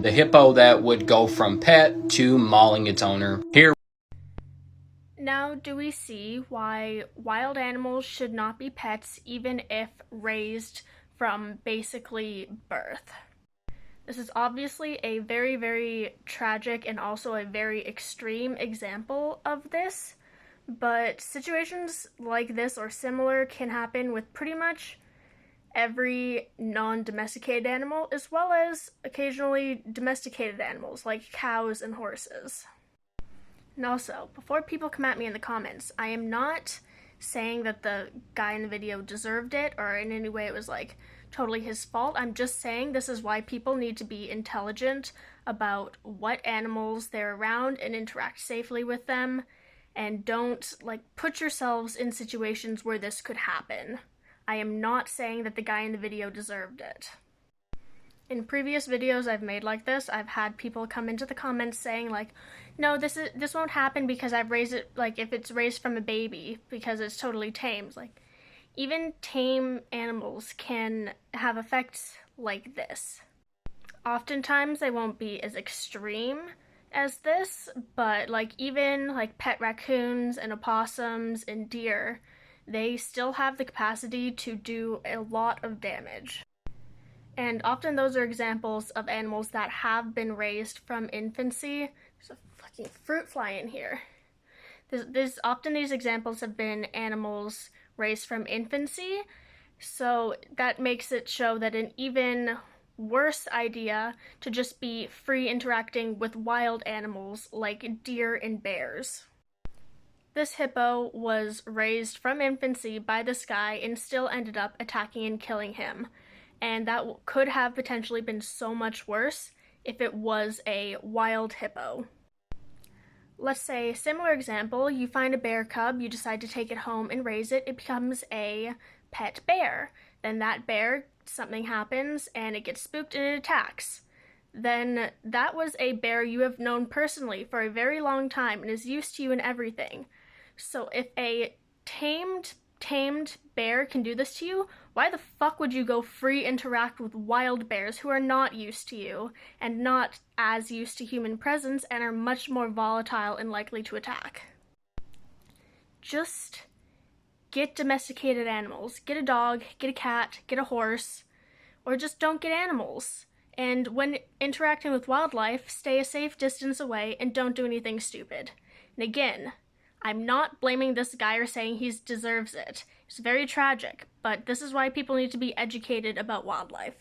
the hippo that would go from pet to mauling its owner. Here. Now, do we see why wild animals should not be pets even if raised from basically birth? This is obviously a very, very tragic and also a very extreme example of this, but situations like this or similar can happen with pretty much every non-domesticated animal, as well as occasionally domesticated animals like cows and horses. And also, before people come at me in the comments, I am not saying that the guy in the video deserved it or in any way it was like totally his fault. I'm just saying this is why people need to be intelligent about what animals they're around and interact safely with them, and don't like put yourselves in situations where this could happen. I am not saying that the guy in the video deserved it. In previous videos I've made like this, I've had people come into the comments saying like, no, this won't happen because I've raised it, like if it's raised from a baby, because it's totally tamed. Like, even tame animals can have effects like this. Oftentimes they won't be as extreme as this, but like even like pet raccoons and opossums and deer, they still have the capacity to do a lot of damage. And often those are examples of animals that have been raised from infancy. There's a fucking fruit fly in here. Often these examples have been animals raised from infancy, so that makes it show that an even worse idea to just be free interacting with wild animals like deer and bears. This hippo was raised from infancy by this guy and still ended up attacking and killing him, and that could have potentially been so much worse if it was a wild hippo. Let's say, similar example, you find a bear cub, you decide to take it home and raise it, it becomes a pet bear. Then that bear, something happens and it gets spooked and it attacks. Then that was a bear you have known personally for a very long time and is used to you and everything. So if a tamed bear can do this to you, why the fuck would you go free interact with wild bears who are not used to you and not as used to human presence and are much more volatile and likely to attack? Just get domesticated animals. Get a dog, get a cat, get a horse, or just don't get animals. And when interacting with wildlife, stay a safe distance away and don't do anything stupid. And again, I'm not blaming this guy or saying he deserves it. It's very tragic, but this is why people need to be educated about wildlife.